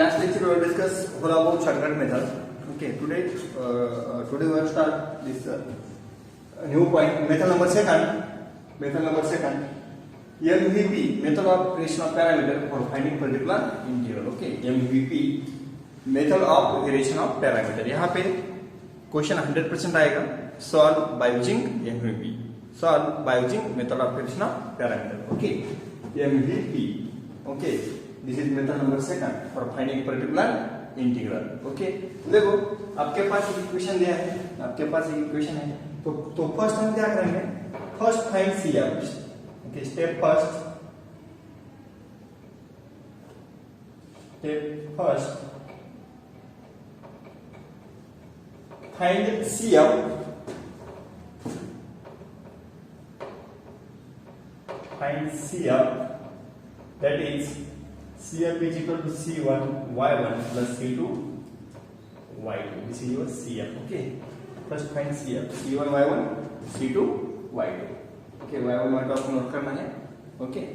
last lecture we will discuss all about shortcut method. Okay, today we will start this new point, method number second. MVP, method of creation of parameter for finding particular integral. Okay, MVP, method of creation of parameter. यहाँ पे question 100% आएगा. Solve by using MVP. Solve by using method of creation of parameter. Okay, MVP. Okay, this is method number second for finding particular integral. Okay, देखो आपके पास एक equation दिया है, तो first हम क्या करेंगे? First find CF. Okay, step first find CF. That is CF is equal to C1 Y1 plus C2 Y2. This is your CF. Okay, first find CF. C1 Y1 C2 Y2. Okay, Y1 Y2 आपको note करना है. Okay,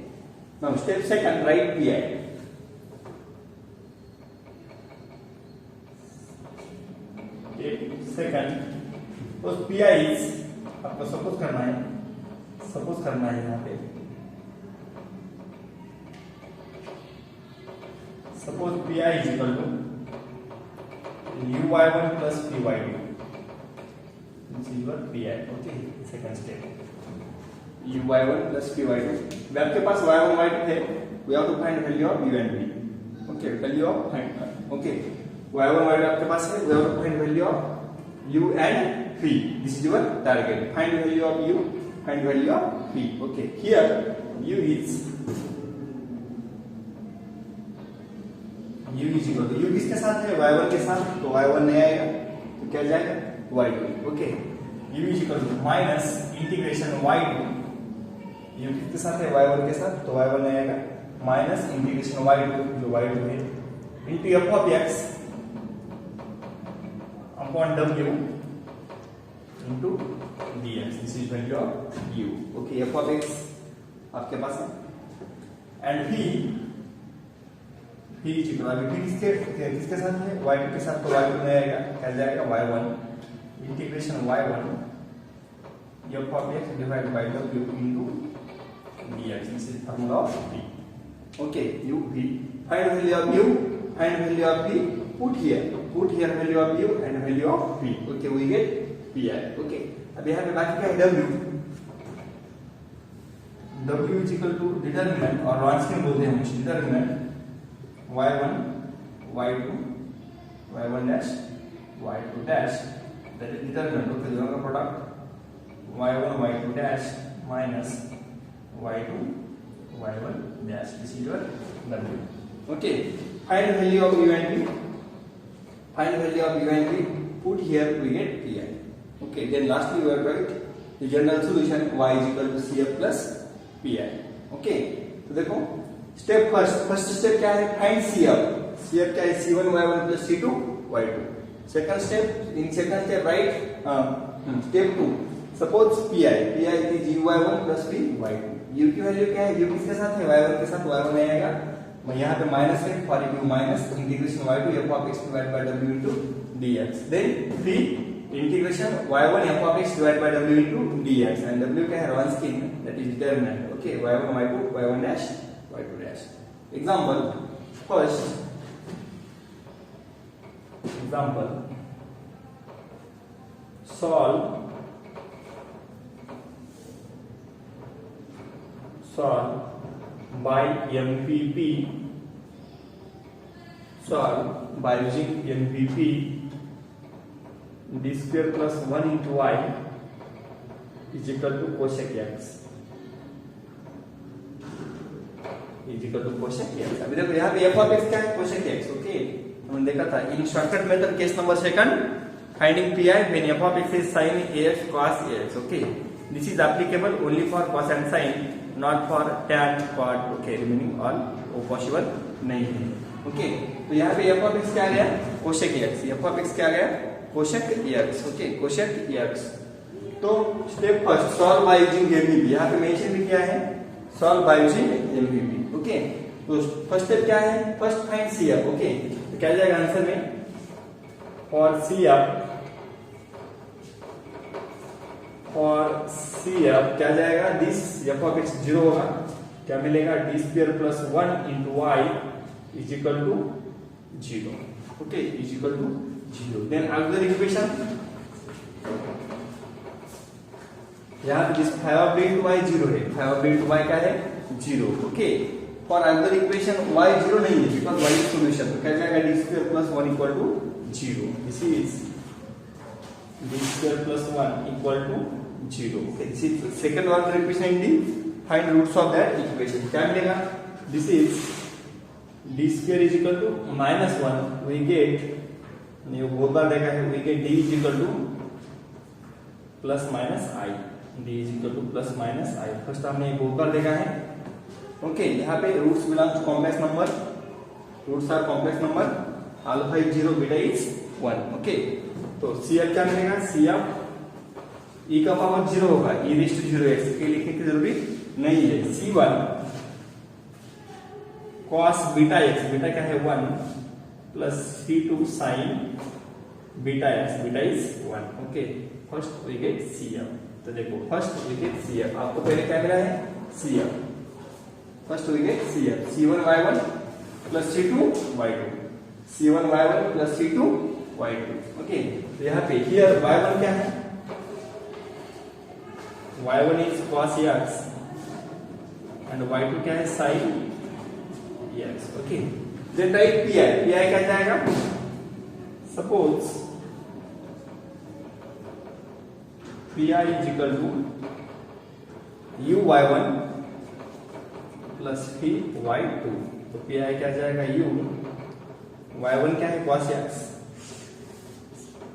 now step second, write PI. Step second, उस PI is आपको suppose करना है यहाँ पे. Suppose PI is equal to UY1 plus PY2. This is your PI. Okay, second step. UY1 plus PY2. अब आपके पास Y1 Y2 है. We have to find value of U and V. Okay, value of okay. Y1 Y2 आपके पास है. We have to find value of U and V. This is your target. Find value of U. Find value of V. Okay. Here U is equal to U किसके साथ है? Y1 के साथ. तो Y1 नहीं आएगा तो क्या जाएगा? Y2. Okay, U is equal to minus integration Y2. U किसके साथ है? Y1 के साथ. तो Y1 नहीं आएगा. माइनस इंटीग्रेशन Y2 जो Y2 है into f of x upon W into dx. This is value of U. Okay, f of x आपके पास है. एंड V किसके साथ है? Y2 के साथ. तो Y2 नहीं आएगा, क्या जाएगा? Y1 integration Y1 f of x divided by W into dx. This is formula of V. Okay, U V. Find value of U, find value of V. Put here value of U and value of V. Okay, we get PI. Okay, अब यहाँ पे बाकी क्या है? W is equal to determinant और Wronskian बोलते हैं हम determinant Y1 Y2 Y1 dash Y2 dash, that is determinant. Okay, दोनों का product Y1 Y2 dash minus Y2 Y1 dash. This is your W. Okay, find value of U and V. Put here we get PI. Okay, then lastly we will write the general solution y is equal to CF plus PI. Okay, तो देखो first step क्या है? Find CF. CF क्या है? C1 Y1 plus C2 Y2. Second step right step 2. Suppose PI is UY1 plus PY2. U की value क्या है? U किसके साथ है? Y1 के साथ. Y1 नहीं आएगा, यहाँ पे माइनस है. For U minus integration Y2 f of x divided by W into dx. Then V integration Y1 f of x divided by W into dx. And W क्या है? Wronskian, that is determinant. Okay, Y1 Y2 Y1 dash Y2 dash. Example first. Solve by MVP. Solve by using MVP. D square plus 1 into y is equal to cosec x. अभी देखो यहाँ पे f of x क्या है? cosec x. Okay, हमने देखा था इन shortcut method case number second finding PI when f of x is sin ax cos ax. Okay, this is applicable only for cos and sin, not for tan cot. Okay, remaining all वो possible नहीं है. Okay, तो यहाँ पे f of x क्या आ गया? cosec x. f of x क्या आ गया? cosec x. Okay, cosec x. तो step first solve by using MVP. यहाँ पे मेंशन भी किया है solve by using MVP. Okay, तो फर्स्ट स्टेप क्या है, first find C F. Okay, तो क्या जाएगा आंसर में, फॉर सी एफ क्या जाएगा, दिस एफ ऑफ एक्स 0 होगा, क्या मिलेगा, D square plus 1 into Y is equal to 0। Okay, is equal to 0। Then another equation, यहाँ पे this 5 of D into Y 0 है, 5 ऑफ डी इंटू वाई क्या है 0। Okay, for another equation y 0 नहीं है बिकॉज y इज सॉल्यूशन, तो क्या जाएगा D square plus 1 equal to 0। This is D square plus 1 equal to 0। Okay, this is second one equation in the find roots of that equation. क्या मिलेगा, this is D square is equal to -1 we get, ये बहुत बार देखा है, we get D is equal to plus minus I, D is equal to plus minus I. First हमने बहुत बार देखा है। ओके, यहाँ पे roots belong to complex number, roots are complex number, alpha is 0 beta is 1। Okay, तो CF क्या मिलेगा, CF e का पावर 0 होगा, e रेज़ टू 0x के लिखने की जरूरी नहीं है। C1 cos beta x, beta क्या है 1 plus C2 sin beta x, beta is 1। Okay, first we get CF। तो देखो फर्स्ट वी गेट CF, आपको पहले क्या मिला है CF, first we get CF, C1 y1 plus C2 y2, C1 y1 plus C2 y2। Okay, तो यहाँ पे हियर y1 क्या है, y1 is cos x and y2 क्या है sin x। Okay, then write pi, pi क्या जाएगा, suppose pi is equal to u y1 plus phi y2, तो pi क्या जाएगा u y1 क्या है cos x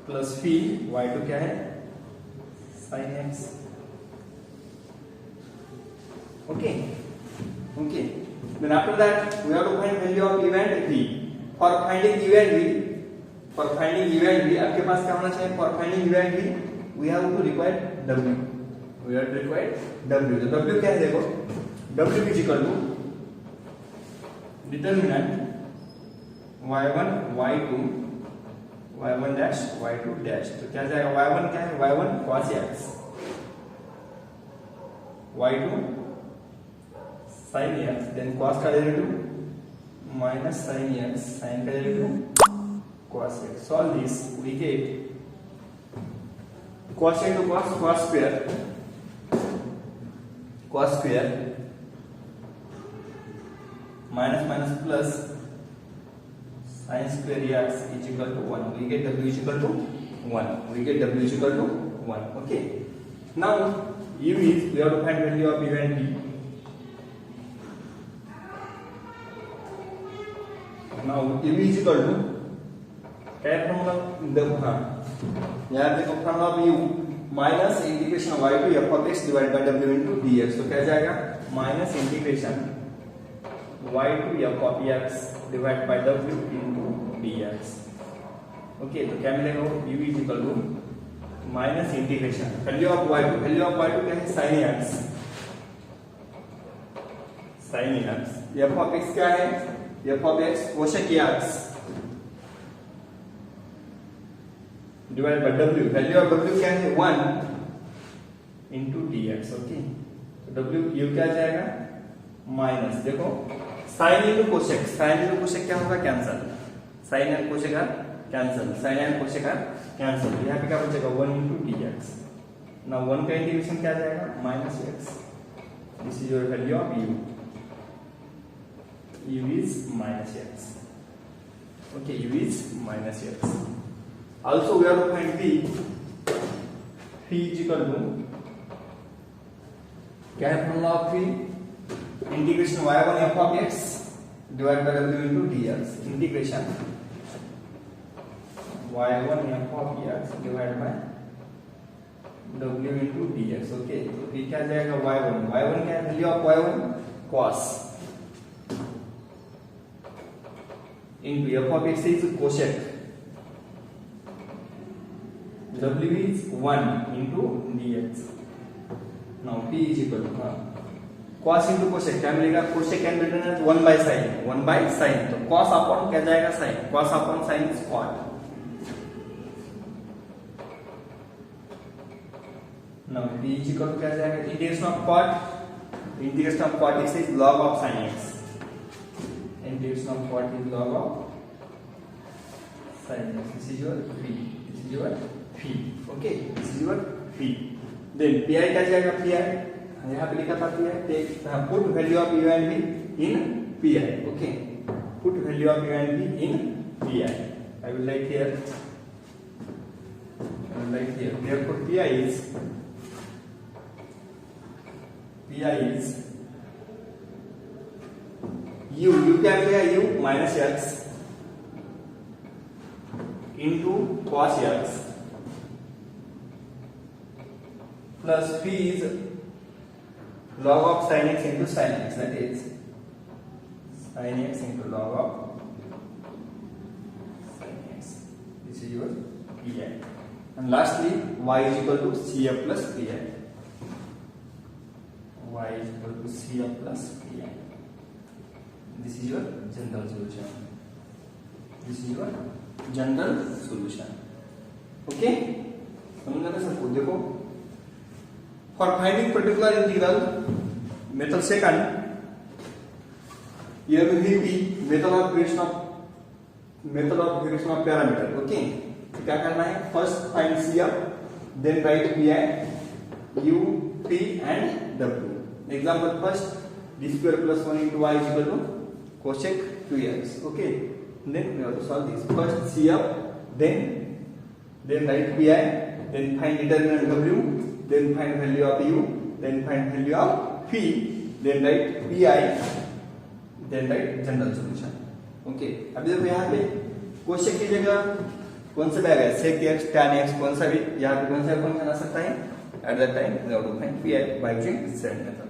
plus phi y2 क्या है sin x। okay okay then after that we have to find value of event v। for finding event v आपके पास क्या होना चाहिए, for finding event v we have to require w, we have to require w। तो w क्या है, देखो w is equal to determinant y1 y2 y1 dash y2 dash, तो क्या जाएगा, y1 क्या है, y1 cos x, y2 sin x, then cos का derivative minus sin x, sin का derivative cos x। solve this we get cos into cos, cos square minus minus plus sin square x is equal to 1, we get w is equal to 1, we get w is equal to 1। okay, now u is, we have to find value of event v। now u is equal to क्या formula, देखो हाँ यहाँ देखो formula of u minus integration y two f of x divide by w into dx, तो क्या जाएगा minus integration y two f of x divide by w into dx। Okay, तो क्या मिलेगा, u is equal to minus integration value of y two, value of y two क्या है sin x, f of x क्या है, f of x cosec x divide by w, value of w क्या है 1 into dx। Okay, तो w u क्या जाएगा minus, देखो sine into cosec, sine into cosec क्या होगा, cancel, sine and cosec are cancel, sine and cosec are cancel, यहाँ पे क्या बचेगा 1 इंटू dx। नाउ 1 का इंटीग्रेशन क्या जाएगा minus x, this is your value of u, u is minus x। okay, u is minus x। also we have to find v, phi is equal to क्या है formula of v, integration y1 f of x divide by w into dx, integration y1 f of x divide by w into dx। Okay, तो v क्या जाएगा y1, y1 क्या है, value of y1 cos into f of x is cosec, w is 1 into dx। now p is equal to cos into cosec क्या मिलेगा, cosec can be written as 1 by sine, 1 by sine, तो cos upon क्या जाएगा sine, cos upon sine is cot. Now p is equal to क्या जाएगा, integration of cot is log of sin x, integration of cot is log of sin x. This is your phi, this is your phi. Okay, this is your phi. Then pi क्या जाएगा, pi यहाँ पे लिखा था pi, take put value of u and v in pi. Okay, put value of u and v in pi. I will write here, therefore pi is u क्या मिलेगा, u minus x into cos x plus phi is log of sin x into sin x, that is sin x into log of sin x. This is your pi. And lastly, y is equal to cf plus pi. Y is equal to cf plus pi. This is your general solution. This is your general solution. Okay, समझ ना सबको. देखो, for finding particular integral, method second, here will be method of variation of parameter. Okay, तो क्या करना है, first find cf, then write pi, u, p and w. Example first, d square plus 1 into y is equal to cosec 2x. Okay, then we have to solve this. First cf, then write pi, then find determinant w, then find value of u, then find value of phi, then write pi, then write general solution. Okay, अभी देखो यहाँ पे cosec की जगह कौन सा भी आ गया, sec x, tan x, कौन सा भी यहाँ पे कौन सा फंक्शन आ सकता है. At that time we have to find pi by using said method.